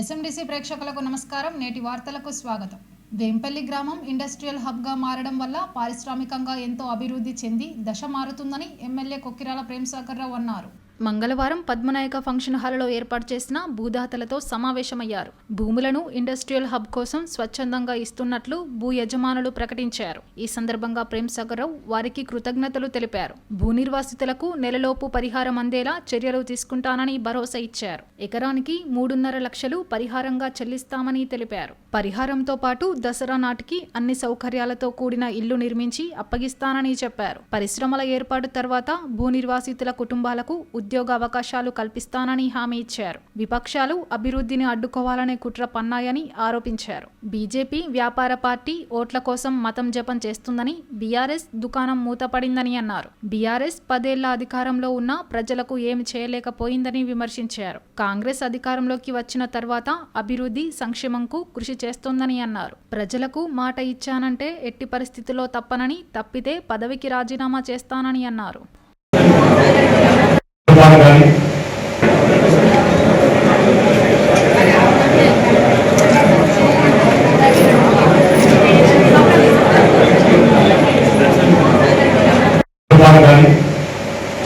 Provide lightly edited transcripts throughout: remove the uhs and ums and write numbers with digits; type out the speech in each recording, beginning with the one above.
ఎస్ఎండిసి ప్రేక్షకులకు నమస్కారం. నేటి వార్తలకు స్వాగతం. వేంపల్లి గ్రామం ఇండస్ట్రియల్ హబ్గా మారడం వల్ల పారిశ్రామికంగా ఎంతో అభివృద్ధి చెంది దశ మారుతుందని ఎమ్మెల్యే కొక్కిరాల ప్రేమ్సాగర్ రావు అన్నారు. మంగళవారం పద్మనాయక ఫంక్షన్ హాల్లో ఏర్పాటు చేసిన భూదాతలతో సమావేశమయ్యారు. భూములను ఇండస్ట్రియల్ హబ్ కోసం స్వచ్ఛందంగా ఇస్తున్నట్లు భూ యజమానులు ప్రకటించారు. ఈ సందర్భంగా ప్రేమ్సాగర్ రావు వారికి కృతజ్ఞతలు తెలిపారు. భూ నిర్వాసితులకు నెలలోపు పరిహారం అందేలా చర్యలు తీసుకుంటానని భరోసా ఇచ్చారు. ఎకరానికి 3.5 లక్షలు పరిహారంగా చెల్లిస్తామని తెలిపారు. పరిహారంతో పాటు దసరా నాటికి అన్ని సౌకర్యాలతో కూడిన ఇల్లు నిర్మించి అప్పగిస్తానని చెప్పారు. పరిశ్రమల ఏర్పాటు తర్వాత భూ నిర్వాసితుల కుటుంబాలకు ఉద్యోగ అవకాశాలు కల్పిస్తానని హామీ ఇచ్చారు. విపక్షాలు అభివృద్ధిని అడ్డుకోవాలనే కుట్ర పన్నాయని ఆరోపించారు. బీజేపీ వ్యాపార పార్టీ ఓట్ల కోసం మతం జపం చేస్తుందని, బీఆర్ఎస్ దుకాణం మూతపడిందని అన్నారు. బీఆర్ఎస్ 10 ఏళ్ల అధికారంలో ఉన్న ప్రజలకు ఏమి చేయలేకపోయిందని విమర్శించారు. కాంగ్రెస్ అధికారంలోకి వచ్చిన తర్వాత అభివృద్ధి సంక్షేమంకు కృషి చేస్తోందని అన్నారు. ప్రజలకు మాట ఇచ్చానంటే ఎట్టి పరిస్థితుల్లో తప్పనని, తప్పితే పదవికి రాజీనామా చేస్తానని అన్నారు.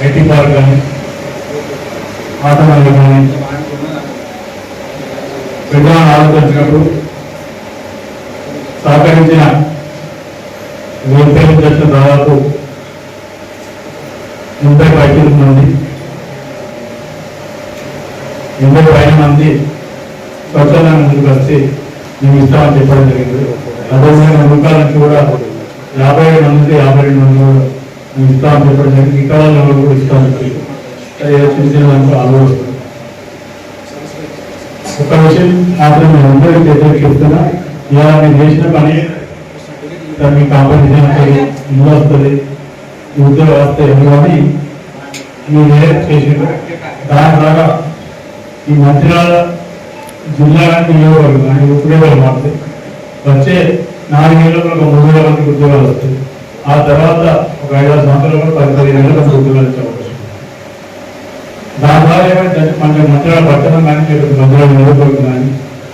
ఐటీ పార్క్ కానీ ఆటోమొబైల్ కానీ పెద్దలను ఆలోచించినప్పుడు సహకరించిన వేరుపేరు చేసిన దాదాపు 80 పైకి మంది 80 పైన మంది స్వచ్ఛంగా ముందుకు వచ్చి మేము ఇస్తామని చెప్పడం జరిగింది. అదేవిధంగా ముఖాల నుంచి కూడా 50 మంది 52 మంది కూడా మేము ఇస్తామని చెప్పడం జరిగింది. ఈ కాలంలో కూడా ఇస్తామని చెప్పి చూసిన దాంట్లో ఆలోచిస్తాం. ఒక విషయం మాత్రం మేము అందరికీ చెప్తున్నా, ఇలా మీరు చేసిన పని దానికి కాంపిటీషన్ వస్తుంది, ఇల్లు వస్తుంది, ఉద్యోగం వస్తాయి అని మీరు చేసిన దాని ద్వారా ఈ మంత్రిరాల జిల్లా నియోజకవర్గం కానీ ఉపయోగాలు మారుతాయి. వచ్చే 4 ఏళ్ళలో ఒక 3,000 మందికి ఉద్యోగాలు వస్తాయి. ఆ తర్వాత ఒక 5-6 సంవత్సరాలు 10-15 ఏళ్ళ మంది ఉద్యోగాలు ఇచ్చే అవకాశం. దాని ద్వారా ఏమైతే మనకి మంత్రిరాల పట్టణం కానీ మంత్రిరాల నియోజకవర్గం కానీ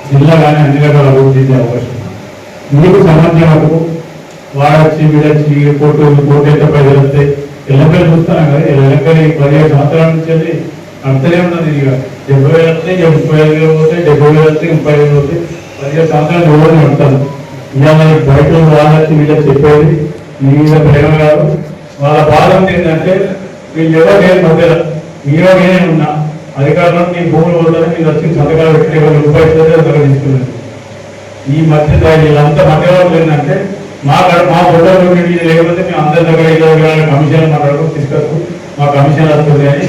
జిల్లా కానీ అన్ని రకాల అభివృద్ధి చెందే అవకాశం. మీకు సంబంధించినప్పుడు వాడొచ్చి వీడొచ్చి కోర్టు అయితే ప్రజలు వస్తే ఎల్లపల్లి చూస్తున్నాం కదా. ఎల్లపల్లి 15 సంవత్సరాల నుంచి వెళ్ళి అంతనే ఉన్నది. ఇక 70,000 వస్తే 35,000 పోతాయి, 70,000 వస్తే 35,000 పోతాయి. 15 సంవత్సరాలు ఎవరు పెడతారు. ఇవాళ బయట వాళ్ళకి వీళ్ళకి చెప్పేది మీద ప్రేమ గారు వాళ్ళ బాధ ఏంటంటే వీళ్ళు ఎవరు నేను మధ్యలో మీలో నేనే ఉన్నా అధికారంలో మీ భూములు పోతారని మీరు వచ్చి సంతకాలు పెట్టి రూపాయలు తీసుకున్నాను. ఈ మధ్య వీళ్ళంతా మధ్యవర్తులు ఏంటంటే మా ఫోటోలు లేకపోతే మేము అందరి దగ్గర 20,000 కమిషన్ మాట్లాడుతూ తీసుకొస్తూ మా కమిషన్ వస్తుంది అని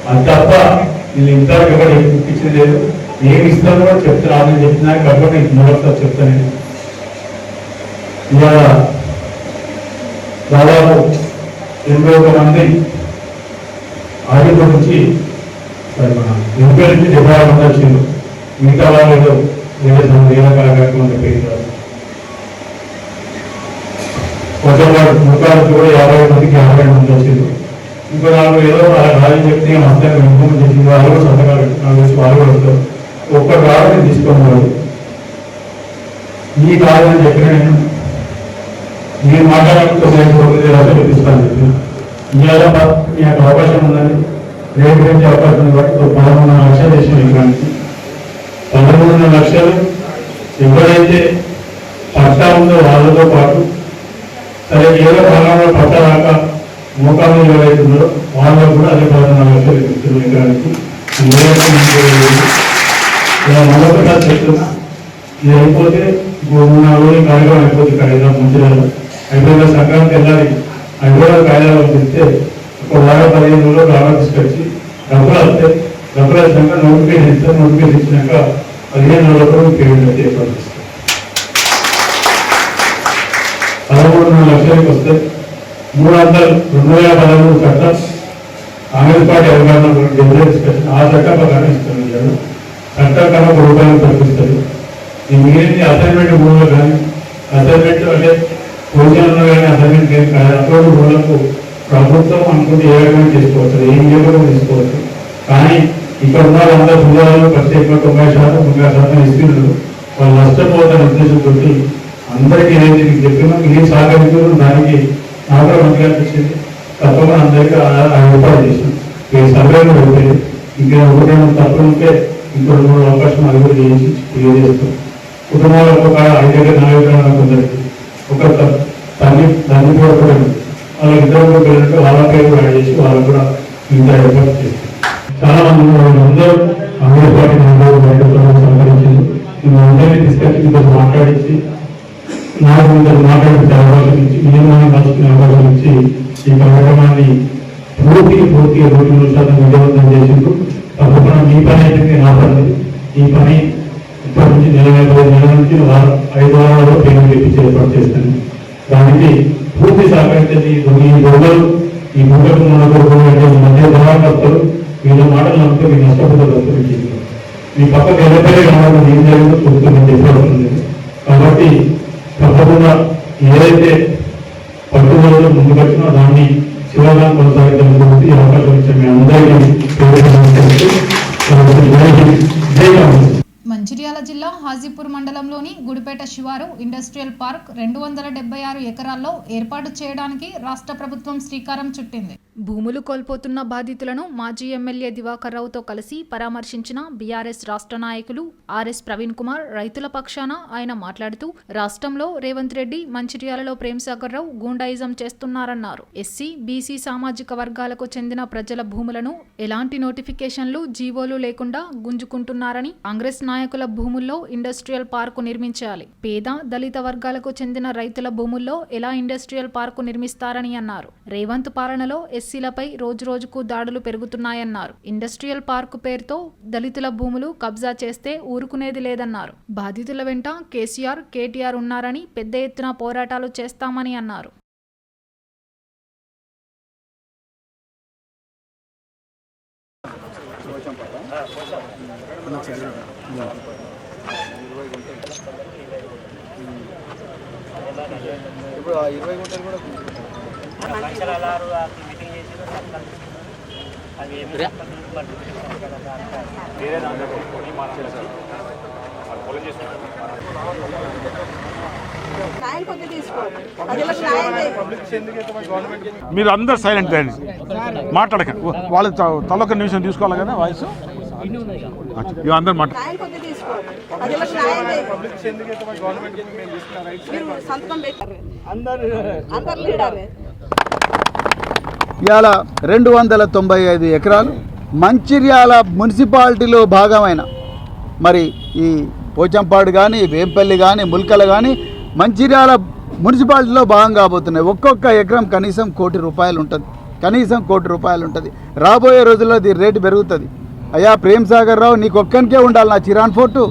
అది తప్ప వీళ్ళు ఇంతవరకు ఎవరు ఇప్పించింది లేదు. ఏమి ఇస్తారో కూడా చెప్తాను, అని చెప్తున్నా కాబట్టి మొదటిసారి చెప్తాను. ఇవాళ దాదాపు 81 మంది ఆడిపో నుంచి మన 80 నుంచి 76 మంది వచ్చింది. మిగతా వాళ్ళు వేరే కార్యక్రమం పేరు కొంచెం ముఖాలు కూడా 50 మందికి 52 మంది వచ్చింది. ఇంకో 4 ఏదో రాజు చెప్తే మొత్తం ఇంప్రూవ్మెంట్ చేసి వాళ్ళు కూడా సంతకాలు పెట్టుకున్నారు, వాళ్ళు కూడా వస్తారు. ఒక్క కారణం తీసుకోవాలి. ఈ కారణం చెప్పిన నేను మాట్లాడాలని చూపిస్తాను చెప్పి ఇవాళ మీ యొక్క అవకాశం ఉందని రేపు గురించి అవకాశం ఉంది బట్టి 13.5 లక్షలు చేసిన ఎకరానికి 13.5 లక్షలు ఎవరైతే పట్టా ఉందో వాళ్ళతో పాటు సరే ఏదో భాగంలో పట్టా దాకా మోకాలు ఎవరైతే ఉన్నారో వాళ్ళకు కూడా అదే 13.5 లక్షలు ఇస్తున్న ఎకరానికి మరొకసారి చెప్తున్నా. ఇది అయిపోతే 3-4 రోజులు కార్యక్రమం అయిపోతుంది. హైదరాబాద్ మంచిర్యాల హైదరాబాద్ సంక్రాంతి వెళ్ళాలి. హైదరాబాద్ కార్యాలయం తెస్తే ఒక 15 రోజుల్లో రావడం తీసుకొచ్చి డబ్బులు వస్తాయి. డబ్బులు వచ్చినాక నోటిఫికేషన్ ఇస్తారు. నోటిఫికేషన్ ఇచ్చినాక 15 రోజులకు పేమెంట్ అయితే ఏర్పాటు చేస్తారు. 13.5 లక్షలకి వస్తాయి. 2013 చట్టం కాంగ్రెస్ పార్టీ అధికారంలో డిస్కషన్ ఆ చట్టం ప్రకారం ఇస్తారు. చట్టం కన్నా రూపాయలు కల్పిస్తారు. ఈ మిగిలింది అసైన్మెంట్ భూములు కానీ అసైన్మెంట్ అంటే భోజనంలో కానీ అసైన్మెంట్ కానీ అటువంటి భూములకు ప్రభుత్వం అనుకుంటే ఏ రకమైన చేసుకోవచ్చు, ఏం చేయకుండా తీసుకోవచ్చు. కానీ ఇక్కడ ఉన్న వాళ్ళందరూ జిల్లాలో ప్రత్యేకంగా 90% ఇస్తున్నారు. వాళ్ళు నష్టపోతారనే ఉద్దేశంతో అందరికీ ఏదైతే మీకు చెప్పినా ఏ సహకరించారు దానికి నాకు కూడా మంచిగా అనిపించింది. తప్పకుండా అందరికీ ఏర్పాటు చేసినాం. ఈ సభలో పెడితే ఇంకా ఒకటే తప్ప ఉంటే ఇంకో 2 అవకాశం అది కూడా చేసి తెలియజేస్తాం. కుటుంబాలకు ఒక 5 దగ్గర 4 కొందరికి ఒక తల్లి కూడా వాళ్ళ ఇద్దరు పిల్లలంటే వాళ్ళ పేరు యాడ్ చేసి వాళ్ళకు కూడా ఇంత ఏర్పాటు చేస్తాం. చాలా మంది అందరూ అమలు పార్టీ అందరూ బయటతో సహకరించింది. మేము అందరినీ తీసుకొచ్చి మీతో మాట్లాడించి నాకు మీతో మాట్లాడించే అవకాశం ఇచ్చి నియమాన్ని కలుసుకునే అవకాశం ఇచ్చి ఈ కార్యక్రమాన్ని పూర్తిగా 100% విజయవంతం చేసిండ్రు. తప్పకుండా మీ పని అయితే నా పని. ఈ పని ఇప్పటి నుంచి నెల నుంచి 5 వారాల్లో పేమెంట్ ఇప్పించి ఏర్పాటు చేస్తాను. దానికి పూర్తి సహకరించేది ఈ గొడవలు ఈ మూటకు మధ్య ధనాకర్తలు వీళ్ళ మాటలు నమ్మితే మీ నష్టపోతారు. మీ పక్కకు ఎవరిపై కావాలని ఏం జరిగిందో చూస్తుంది చెప్పాల్సింది. కాబట్టి తప్పకుండా ఏదైతే పట్టుదలలో ముందుకు వచ్చినా దాన్ని శివగానం కొనసాగించడానికి అవకాశం ఇచ్చే మీ అందరికీ మంచిర్యాల జిల్లా హాజీపూర్ మండలంలోని గుడిపేట శివారు ఇండస్ట్రియల్ పార్క్ 276 ఎకరాల్లో ఏర్పాటు చేయడానికి రాష్ట్ర ప్రభుత్వం శ్రీకారం చుట్టింది. భూములు కోల్పోతున్న బాధితులను మాజీ ఎమ్మెల్యే దివాకర్ రావుతో కలిసి పరామర్శించిన బీఆర్ఎస్ రాష్ట్ర నాయకులు ఆర్ఎస్ ప్రవీణ్ కుమార్ రైతుల పక్షాన ఆయన మాట్లాడుతూ రాష్ట్రంలో రేవంత్ రెడ్డి మంచిర్యాలలో ప్రేమ్సాగర్ రావు గూండాయిజం చేస్తున్నారన్నారు. ఎస్సీ బీసీ సామాజిక వర్గాలకు చెందిన ప్రజల భూములను ఎలాంటి నోటిఫికేషన్లు జీవోలు లేకుండా గుంజుకుంటున్నారని, కాంగ్రెస్ నాయకుల భూముల్లో ఇండస్ట్రియల్ పార్కు నిర్మించాలి, పేద దళిత వర్గాలకు చెందిన రైతుల భూముల్లో ఎలా ఇండస్ట్రియల్ పార్కు నిర్మిస్తారని అన్నారు. రేవంత్ పాలనలో ఎస్సీలపై రోజురోజుకు దాడులు పెరుగుతున్నాయన్నారు. ఇండస్ట్రియల్ పార్కు పేరుతో దళితుల భూములు కబ్జా చేస్తే ఊరుకునేది లేదన్నారు. బాధితుల వెంట కేసీఆర్, కేటీఆర్ ఉన్నారని పెద్ద ఎత్తున పోరాటాలు చేస్తామని అన్నారు. ఇప్పుడు 20 గుంటలు కూడా మీరు అందరు సైలెంట్ అయ్యండి, మాట్లాడకండి. వాళ్ళు తలొక నిమిషం తీసుకోవాలి కదా వాయిస్. అందరు ఇవాళ 295 ఎకరాలు మంచిర్యాల మున్సిపాలిటీలో భాగమైన మరి ఈ పోచంపాడు కానీ, వేంపల్లి కానీ, ముల్కల కానీ మంచిర్యాల మున్సిపాలిటీలో భాగం కాబోతున్నాయి. ఒక్కొక్క ఎకరం కనీసం ₹1,00,00,000 ఉంటుంది. కనీసం ₹1,00,00,000 రాబోయే రోజుల్లో దీని రేటు పెరుగుతుంది. అయ్యా ప్రేమ్సాగర్ రావు, నీకొక్కనికే ఉండాలన్నా చిరాన్ ఫోర్టు,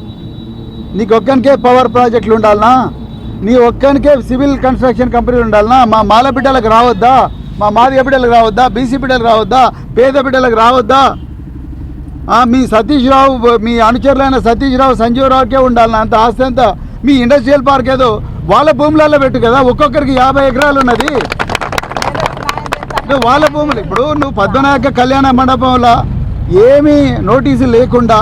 నీకొక్కనికే పవర్ ప్రాజెక్టులు ఉండాలనా, నీ ఒక్కనికే సివిల్ కన్స్ట్రక్షన్ కంపెనీలు ఉండాలనా? మా మాల బిడ్డలకు రావద్దా? మా మాదిగ బిడ్డలకు రావద్దా? బీసీ బిడ్డలకు రావద్దా? పేద బిడ్డలకు రావద్దా? మీ సతీష్ రావు, మీ అనుచరులైన సతీష్ రావు, సంజీవ్ రావుకే ఉండాలన్నా అంత ఆస్తి అంతా? మీ ఇండస్ట్రియల్ పార్క్ ఏదో వాళ్ళ భూములలో పెట్టు కదా, ఒక్కొక్కరికి 50 ఎకరాలు ఉన్నది. వాళ్ళ భూములు ఇప్పుడు నువ్వు పద్మనాయక కళ్యాణ మండపంలో ఏమీ నోటీసు లేకుండా,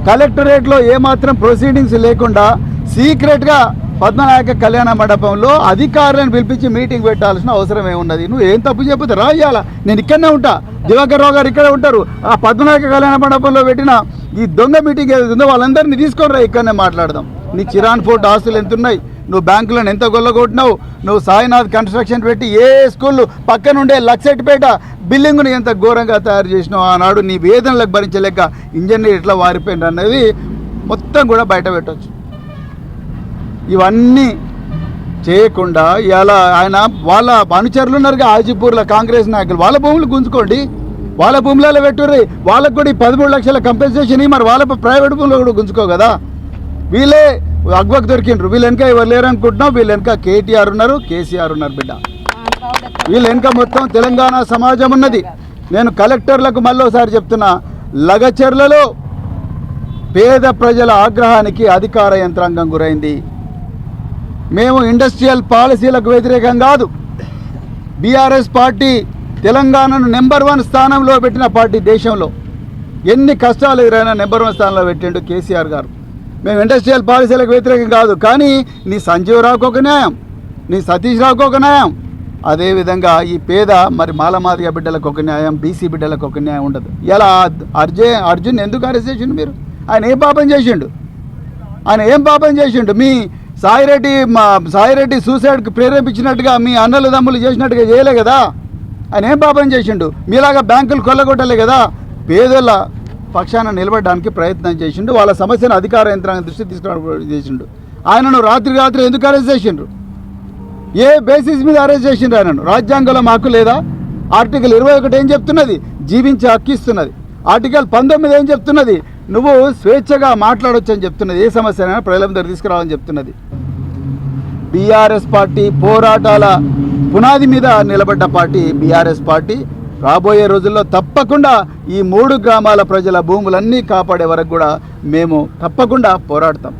కలెక్టరేట్లో ఏమాత్రం ప్రొసీడింగ్స్ లేకుండా సీక్రెట్గా పద్మనాయక కళ్యాణ మండపంలో అధికారులను పిలిపించి మీటింగ్ పెట్టాల్సిన అవసరం ఏమున్నది? నువ్వు ఏం తప్పు చెబుతా రాయాల? నేను ఇక్కడనే ఉంటా, దివాకర్ రావు గారు ఇక్కడే ఉంటారు. ఆ పద్మనాయక కళ్యాణ మండపంలో పెట్టిన ఈ దొంగ మీటింగ్ ఏదైతే ఉందో వాళ్ళందరినీ తీసుకొని రా, ఇక్కడనే మాట్లాడదాం. నీ చిరాన్ ఫోర్ట్ ఆస్తులు ఎంత ఉన్నాయి, నువ్వు బ్యాంకులను ఎంత గొల్లగొట్టినావు, నువ్వు సాయినాథ్ కన్స్ట్రక్షన్ పెట్టి ఏ స్కూళ్ళు పక్కనుండే లక్సెట్పేట బిల్డింగ్ను ఎంత ఘోరంగా తయారు చేసినావు. ఆనాడు నీ వేదనలకు భరించలేక ఇంజనీర్ ఎట్లా వారిపోయింది అన్నది మొత్తం కూడా బయట పెట్టవచ్చు. ఇవన్నీ చేయకుండా ఇలా ఆయన వాళ్ళ అనుచరులు ఉన్నారుగా హాజీపూర్లో కాంగ్రెస్ నాయకులు, వాళ్ళ భూములు గుంజుకోండి, వాళ్ళ భూములలో పెట్టుర్రి. వాళ్ళకు కూడా 13 లక్షల కంపెన్సేషన్ మరి వాళ్ళ ప్రైవేట్ భూములు కూడా గుంజుకో కదా. వీళ్ళే అగ్వకు దొరికిండ్రు. వీళ్ళు వెనక ఎవరు లేరు అనుకుంటున్నావు, వీళ్ళు వెనక కేటీఆర్ ఉన్నారు, కేసీఆర్ ఉన్నారు బిడ్డ. వీళ్ళ వెనక మొత్తం తెలంగాణ సమాజం ఉన్నది. నేను కలెక్టర్లకు మళ్ళీసారి చెప్తున్నా, లగచర్లలో పేద ప్రజల ఆగ్రహానికి అధికార యంత్రాంగం గురైంది. మేము ఇండస్ట్రియల్ పాలసీలకు వ్యతిరేకం కాదు. బీఆర్ఎస్ పార్టీ తెలంగాణను నెంబర్ 1 స్థానంలో పెట్టిన పార్టీ దేశంలో. ఎన్ని కష్టాలు ఎదురైనా నెంబర్ 1 స్థానంలో పెట్టిండు కేసీఆర్ గారు. మేము ఇండస్ట్రియల్ పాలసీలకు వ్యతిరేకం కాదు, కానీ నీ సంజీవ్ రావుకు ఒక న్యాయం, నీ సతీష్ రావుకు ఒక న్యాయం, అదేవిధంగా ఈ పేద మరి మాలమాదిగ బిడ్డలకు ఒక న్యాయం, బీసీ బిడ్డలకు ఒక న్యాయం ఉండదు. ఇలా అర్జున్ ఎందుకు అరెస్ట్ చేసిండు మీరు? ఆయన ఏం పాపం చేసిండు? మీ సాయిరెడ్డి సూసైడ్కి ప్రేరేపించినట్టుగా మీ అన్నలు తమ్ములు చేసినట్టుగా చేయలే కదా. ఆయన ఏం పాపం చేసిండు? మీలాగా బ్యాంకులు కొల్లగొట్టలే కదా. పేదోళ్ళ పక్షాన నిలబడడానికి ప్రయత్నం చేసిండు, వాళ్ళ సమస్యను అధికార యంత్రాంగం దృష్టి తీసుకురావడం చేసిండు. ఆయనను రాత్రి ఎందుకు అరెస్ట్ చేసిండ్రు? ఏ బేసిస్ మీద అరెస్ట్ చేసిండ్రు ఆయనను? రాజ్యాంగంలో మాకు లేదా? ఆర్టికల్ 21 ఏం చెప్తున్నది? జీవించే హక్కు ఇస్తున్నది. ఆర్టికల్ 19 ఏం చెప్తున్నది? నువ్వు స్వేచ్ఛగా మాట్లాడవచ్చు అని చెప్తున్నది. ఏ సమస్యనైనా ప్రజల దగ్గర తీసుకురావాలని చెప్తున్నది. బీఆర్ఎస్ పార్టీ పోరాటాల పునాది మీద నిలబడ్డ పార్టీ బీఆర్ఎస్ పార్టీ. రాబోయే రోజుల్లో తప్పకుండా ఈ 3 గ్రామాల ప్రజల భూములన్నీ కాపాడే వరకు కూడా మేము తప్పకుండా పోరాడతాం.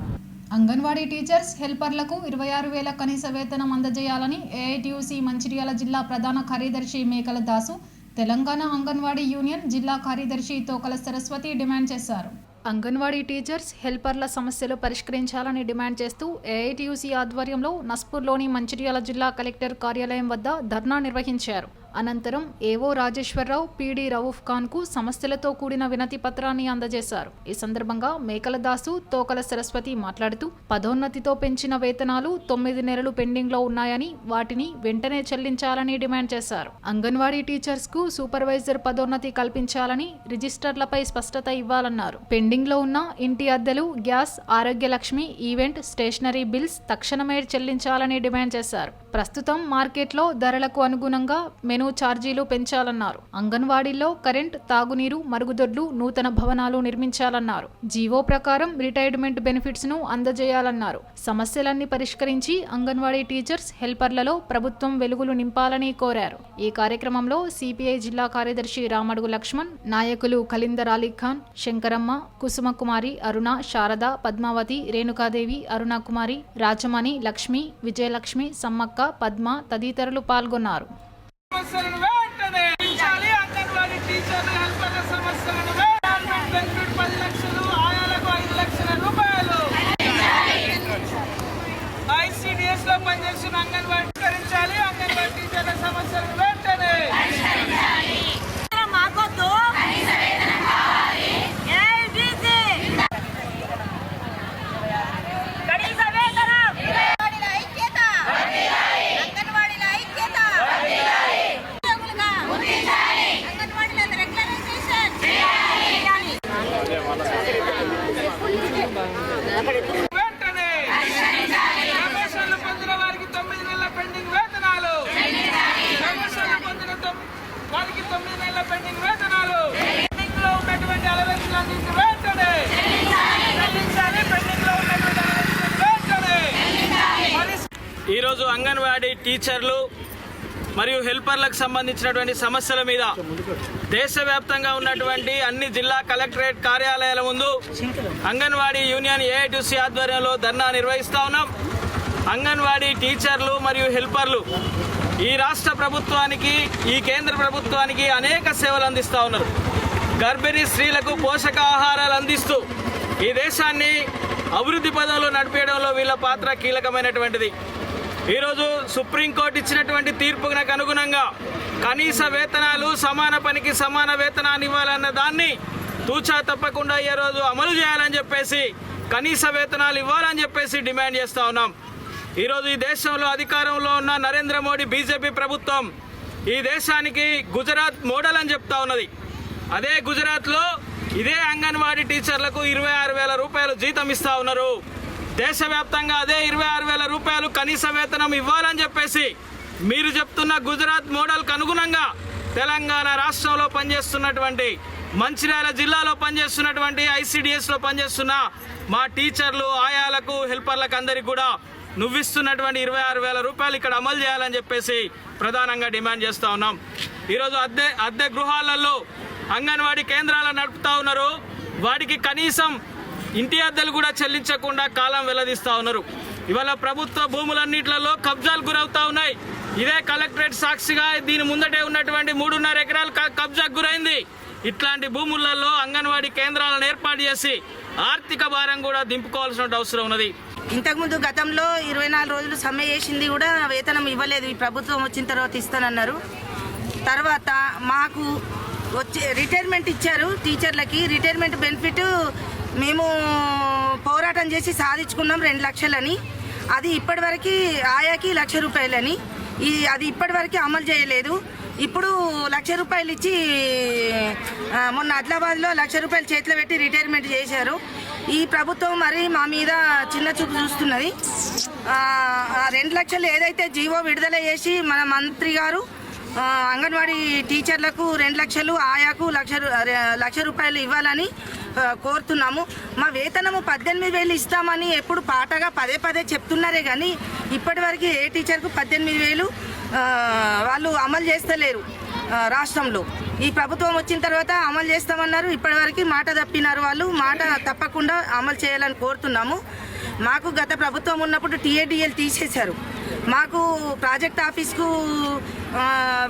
అంగన్వాడీ టీచర్స్ హెల్పర్లకు 26,000 కనీస వేతనం అందజేయాలని ఏఐటీయూసీ మంచిర్యాల జిల్లా ప్రధాన కార్యదర్శి మేకల దాసు, తెలంగాణ అంగన్వాడీ యూనియన్ జిల్లా కార్యదర్శి తోకల సరస్వతి డిమాండ్ చేశారు. అంగన్వాడీ టీచర్స్ హెల్పర్ల సమస్యలు పరిష్కరించాలని డిమాండ్ చేస్తూ ఏఐటీయూసీ ఆధ్వర్యంలో నస్పూర్లోని మంచిర్యాల జిల్లా కలెక్టర్ కార్యాలయం వద్ద ధర్నా నిర్వహించారు. అనంతరం ఏవో రాజేశ్వరరావు, పీడీ రవూఫ్ ఖాన్కు సమస్యలతో కూడిన వినతి పత్రాన్ని అందజేశారు. ఈ సందర్భంగా మేకల దాసు, తోకల సరస్వతి మాట్లాడుతూ పదోన్నతితో పెంచిన వేతనాలు 9 నెలలు పెండింగ్లో ఉన్నాయని, వాటిని వెంటనే చెల్లించాలని డిమాండ్ చేశారు. అంగన్వాడీ టీచర్స్కు సూపర్వైజర్ పదోన్నతి కల్పించాలని, రిజిస్టర్లపై స్పష్టత ఇవ్వాలన్నారు. పెండింగ్లో ఉన్న ఇంటి అద్దెలు, gas, Arogyalakshmi, event, stationery bills తక్షణమే చెల్లించాలని డిమాండ్ చేశారు. ప్రస్తుతం మార్కెట్లో ధరలకు అనుగుణంగా మెనూ ఛార్జీలు పెంచాలన్నారు. అంగన్వాడీల్లో కరెంట్, తాగునీరు, మరుగుదొడ్లు, నూతన భవనాలు నిర్మించాలన్నారు. జీవో ప్రకారం రిటైర్మెంట్ బెనిఫిట్స్ ను అందజేయాలన్నారు. సమస్యలన్నీ పరిష్కరించి అంగన్వాడీ టీచర్స్ హెల్పర్లలో ప్రభుత్వం వెలుగులు నింపాలని కోరారు. ఈ కార్యక్రమంలో సిపిఐ జిల్లా కార్యదర్శి రామడుగు లక్ష్మణ్, నాయకులు ఖలీందర్ అలీ ఖాన్, శంకరమ్మ, కుసుమకుమారి, అరుణ, శారద, పద్మావతి, రేణుకాదేవి, అరుణకుమారి, రాజమణి, లక్ష్మి, విజయలక్ష్మి, సమ్మక్క, పద్మ తదితరులు పాల్గొన్నారు. సమస్యలను వెంటనే పెంచాలి. అంగన్వాడీ టీచర్లు హెల్పర్ల సమస్యలను రిటైర్మెంట్ బెనిఫిట్ 10 లక్షలు, ఆయాలకు 5 లక్షల రూపాయలు. ICDS లో పనిచేస్తున్న అంగన్వాడీ కరించాలి. అంగన్వాడీ టీచర్ల సమస్యలను వెంటనే మాకొద్దు. వెంటనే ప్రమోషన్లు పొందిన వారికి 9 నెలల పెండింగ్ వేతనాలు. ప్రమోషన్లు పొందిన వారికి 9 నెలల పెండింగ్ వేతనాలు. పెండింగ్ లో ఉన్నటువంటి అలవెన్స్లు అందించి వెంటనే చెల్లించాలి. పెండింగ్ లో ఉన్నటువంటి అలవెన్స్లు వెంటనే. ఈరోజు అంగన్వాడీ టీచర్లు మరియు హెల్పర్లకు సంబంధించినటువంటి సమస్యల మీద దేశవ్యాప్తంగా ఉన్నటువంటి అన్ని జిల్లా కలెక్టరేట్ కార్యాలయాల ముందు అంగన్వాడీ యూనియన్ ఏఐటీయూసీ ఆధ్వర్యంలో ధర్నా నిర్వహిస్తా ఉన్నాం. అంగన్వాడీ టీచర్లు మరియు హెల్పర్లు ఈ రాష్ట్ర ప్రభుత్వానికి, ఈ కేంద్ర ప్రభుత్వానికి అనేక సేవలు అందిస్తూ ఉన్నారు. గర్భిణీ స్త్రీలకు పోషకాహారాలు అందిస్తూ ఈ దేశాన్ని అభివృద్ధి పదంలో నడిపేయడంలో వీళ్ళ పాత్ర కీలకమైనటువంటిది. ఈరోజు సుప్రీంకోర్టు ఇచ్చినటువంటి తీర్పునకు అనుగుణంగా కనీస వేతనాలు, సమాన పనికి సమాన వేతనాన్ని ఇవ్వాలన్న దాన్ని తూచా తప్పకుండా ఈరోజు అమలు చేయాలని చెప్పేసి, కనీస వేతనాలు ఇవ్వాలని చెప్పేసి డిమాండ్ చేస్తూ ఉన్నాం. ఈరోజు ఈ దేశంలో అధికారంలో ఉన్న నరేంద్ర మోడీ బీజేపీ ప్రభుత్వం ఈ దేశానికి గుజరాత్ మోడల్ అని చెప్తా ఉన్నది. అదే గుజరాత్లో ఇదే అంగన్వాడీ టీచర్లకు 26,000 రూపాయలు జీతం ఇస్తా ఉన్నారు. దేశవ్యాప్తంగా అదే 26,000 రూపాయలు కనీస వేతనం ఇవ్వాలని చెప్పేసి మీరు చెప్తున్న గుజరాత్ మోడల్కి అనుగుణంగా తెలంగాణ రాష్ట్రంలో పనిచేస్తున్నటువంటి, మంచిర్యాల జిల్లాలో పనిచేస్తున్నటువంటి, ICDSలో పనిచేస్తున్న మా టీచర్లు, ఆయాలకు, హెల్పర్లకు అందరికీ కూడా నువ్విస్తున్నటువంటి 26,000 రూపాయలు ఇక్కడ అమలు చేయాలని చెప్పేసి ప్రధానంగా డిమాండ్ చేస్తూ ఉన్నాం. ఈరోజు అద్దె గృహాలలో అంగన్వాడీ కేంద్రాలు నడుపుతా ఉన్నారు. వాటికి కనీసం ఇంటి అద్దెలు కూడా చెల్లించకుండా కాలం వెల్లదీస్తూ ఉన్నారు. ఇవాళ ప్రభుత్వ భూములన్నింటిలో కబ్జాలు గురవుతా ఉన్నాయి. ఇదే కలెక్టరేట్ సాక్షిగా దీని ముందటే ఉన్నటువంటి 3.5 ఎకరాలు కబ్జాకు గురైంది. ఇట్లాంటి భూములలో అంగన్వాడీ కేంద్రాలను ఏర్పాటు చేసి ఆర్థిక భారం కూడా దింపుకోవాల్సిన అవసరం ఉన్నది. ఇంతకుముందు గతంలో 24 రోజులు సమ్మె చేసింది కూడా వేతనం ఇవ్వలేదు. ఈ ప్రభుత్వం వచ్చిన తర్వాత ఇస్తానన్నారు. తర్వాత మాకు వచ్చి రిటైర్మెంట్ ఇచ్చారు. టీచర్లకి రిటైర్మెంట్ బెనిఫిట్ మేము పోరాటం చేసి సాధించుకున్నాం 2 లక్షలని. అది ఇప్పటివరకు ఆయాకి 1 లక్ష రూపాయలని. అది ఇప్పటివరకు అమలు చేయలేదు. ఇప్పుడు 1 లక్ష రూపాయలు ఇచ్చి మొన్న ఆదిలాబాద్లో 1 లక్ష రూపాయలు చేతిలో పెట్టి రిటైర్మెంట్ చేశారు. ఈ ప్రభుత్వం మరి మా మీద చిన్న చూపు చూస్తున్నది. 2 లక్షలు ఏదైతే జీవో విడుదల చేసి మన మంత్రి గారు అంగన్వాడీ టీచర్లకు 2 లక్షలు, ఆయాకు 1 లక్ష రూపాయలు ఇవ్వాలని కోరుతున్నాము. మా వేతనము 18,000 ఇస్తామని ఎప్పుడు పాటగా పదే చెప్తున్నారే కానీ ఇప్పటివరకు ఏ టీచర్కు 18,000 వాళ్ళు అమలు చేస్తలేరు రాష్ట్రంలో. ఈ ప్రభుత్వం వచ్చిన తర్వాత అమలు చేస్తామన్నారు. ఇప్పటివరకు మాట తప్పినారు. వాళ్ళు మాట తప్పకుండా అమలు చేయాలని కోరుతున్నాము. మాకు గత ప్రభుత్వం ఉన్నప్పుడు టీఏడిఎల్ తీసేశారు. మాకు ప్రాజెక్ట్ ఆఫీస్కు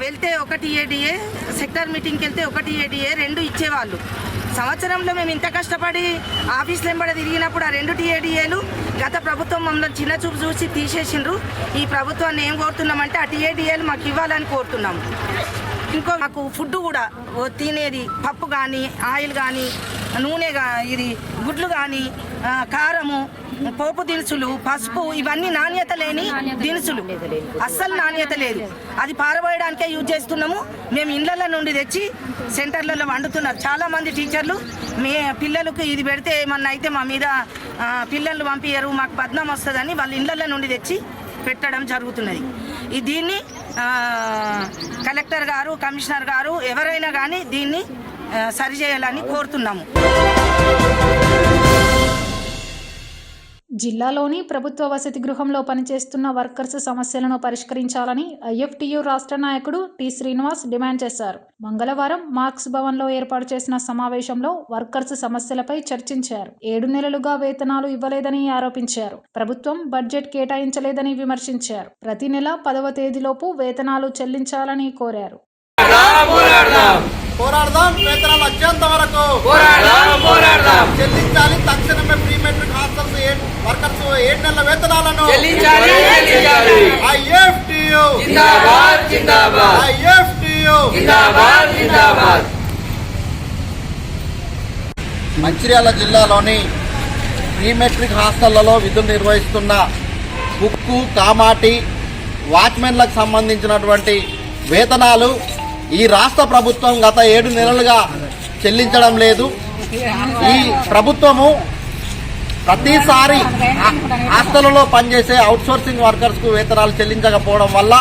వెళ్తే 1 టీఏడిఏ, సెక్టార్ మీటింగ్కి వెళ్తే 1 టీఏడిఏ 2 ఇచ్చేవాళ్ళు. సంవత్సరంలో మేము ఇంత కష్టపడి ఆఫీసులు వెంబడి తిరిగినప్పుడు ఆ 2 టీఏడిఏలు గత ప్రభుత్వం మమ్మల్ని చిన్న చూపు చూసి తీసేసిండ్రు. ఈ ప్రభుత్వాన్ని ఏం కోరుతున్నామంటే ఆ టీఏడిఏలు మాకు ఇవ్వాలని కోరుతున్నాము. ఇంకో మాకు ఫుడ్ కూడా తినేది పప్పు కానీ, ఆయిల్ కానీ, నూనె ఇది గుడ్లు కానీ, కారము, పోపు దినుసులు, పసుపు, ఇవన్నీ నాణ్యత లేని దినుసులు, అస్సలు నాణ్యత లేదు. అది పారబోయడానికే యూజ్ చేస్తున్నాము. మేము ఇళ్ల నుండి తెచ్చి సెంటర్లలో వండుతున్నారు చాలామంది టీచర్లు. మీ పిల్లలకు ఇది పెడితే ఏమన్నా అయితే మా మీద పిల్లలు పంపించరు, మాకు బద్నాం వస్తుందని వాళ్ళ ఇళ్ల నుండి తెచ్చి పెట్టడం జరుగుతున్నది. దీన్ని కలెక్టర్ గారు, కమిషనర్ గారు ఎవరైనా కానీ దీన్ని సరిచేయాలని కోరుతున్నాము. జిల్లాలోని ప్రభుత్వ వసతి గృహంలో పనిచేస్తున్న వర్కర్స్ సమస్యలను పరిష్కరించాలని ఐఎఫ్టియు రాష్ట్ర నాయకుడు టి శ్రీనివాస్ డిమాండ్ చేశారు. మంగళవారం మార్క్స్ భవన్లో ఏర్పాటు చేసిన సమావేశంలో వర్కర్స్ సమస్యలపై చర్చించారు. 7 నెలలుగా వేతనాలు ఇవ్వలేదని ఆరోపించారు. ప్రభుత్వం బడ్జెట్ కేటాయించలేదని విమర్శించారు. ప్రతి నెల 10వ తేదీలోపు వేతనాలు చెల్లించాలని కోరారు. పోరాడదాం, వేతనాలు వచ్చేంత వరకు చెల్లించాలి. తక్షణమే ప్రీ మెట్రిక్ హాస్టల్స్ వర్కర్స్ 7 నెలల వేతనాలను మంచిర్యాల జిల్లాలోని ప్రీ మెట్రిక్ హాస్టళ్లలో విధులు నిర్వహిస్తున్న కుక్కు, కామాటి, వాచ్మెన్లకు సంబంధించినటువంటి వేతనాలు ఈ రాష్ట్ర ప్రభుత్వం గత 7 నెలలుగా చెల్లించడం లేదు. ఈ ప్రభుత్వము ప్రతిసారి హాస్టళ్లలో పనిచేసే అవుట్సోర్సింగ్ వర్కర్స్కు వేతనాలు చెల్లించకపోవడం వల్ల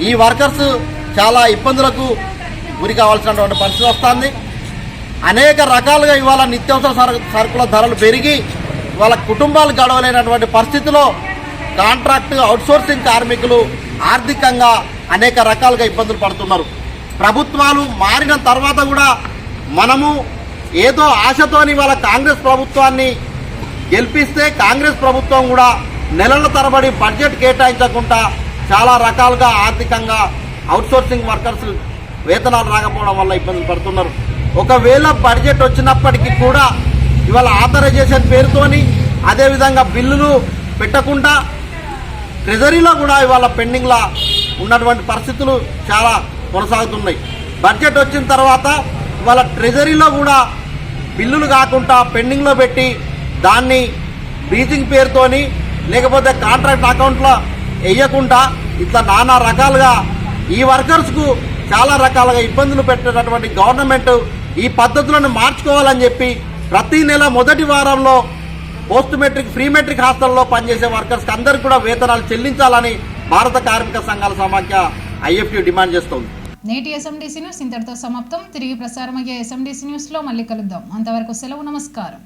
ఈ వర్కర్స్ చాలా ఇబ్బందులకు గురి కావాల్సినటువంటి పరిస్థితి వస్తుంది. అనేక రకాలుగా ఇవాళ నిత్యావసర సరుకుల ధరలు పెరిగి వాళ్ళ కుటుంబాలు గడవలేనటువంటి పరిస్థితిలో కాంట్రాక్ట్ అవుట్సోర్సింగ్ కార్మికులు ఆర్థికంగా అనేక రకాలుగా ఇబ్బందులు పడుతున్నారు. ప్రభుత్వాలు మారిన తర్వాత కూడా మనము ఏదో ఆశతోని వాళ్ళ కాంగ్రెస్ ప్రభుత్వాన్ని గెలిపిస్తే కాంగ్రెస్ ప్రభుత్వం కూడా నెలల తరబడి బడ్జెట్ కేటాయించకుండా చాలా రకాలుగా ఆర్థికంగా అవుట్సోర్సింగ్ వర్కర్స్ వేతనాలు రాకపోవడం వల్ల ఇబ్బందులు పడుతున్నారు. ఒకవేళ బడ్జెట్ వచ్చినప్పటికీ కూడా ఇవాళ ఆథరైజేషన్ పేరుతోని అదేవిధంగా బిల్లులు పెట్టకుండా ట్రెజరీలో కూడా ఇవాళ పెండింగ్లా ఉన్నటువంటి పరిస్థితులు చాలా కొనసాగుతున్నాయి. బడ్జెట్ వచ్చిన తర్వాత ఇవాళ ట్రెజరీలో కూడా బిల్లులు కాకుండా పెండింగ్లో పెట్టి దాన్ని బ్రీచింగ్ పేరుతోని లేకపోతే కాంట్రాక్ట్ అకౌంట్లో వేయకుండా ఇట్లా నానా రకాలుగా ఈ వర్కర్స్కు చాలా రకాలుగా ఇబ్బందులు పెట్టేటటువంటి గవర్నమెంట్ ఈ పద్ధతులను మార్చుకోవాలని చెప్పి ప్రతి నెల మొదటి వారంలో పోస్ట్ మెట్రిక్, ప్రీ మెట్రిక్ హాస్టల్లో పనిచేసే వర్కర్స్కి అందరికీ కూడా వేతనాలు చెల్లించాలని భారత కార్మిక సంఘాల సమాఖ్య ఐఎఫ్టీ డిమాండ్ చేస్తోంది. నేటి ఎస్ఎండిసి న్యూస్ ఇంతటితో సమాప్తం. తిరిగి ప్రసారమయ్యే ఎస్ఎండిసి న్యూస్లో మళ్ళీ కలుద్దాం. అంతవరకు సెలవు. నమస్కారం.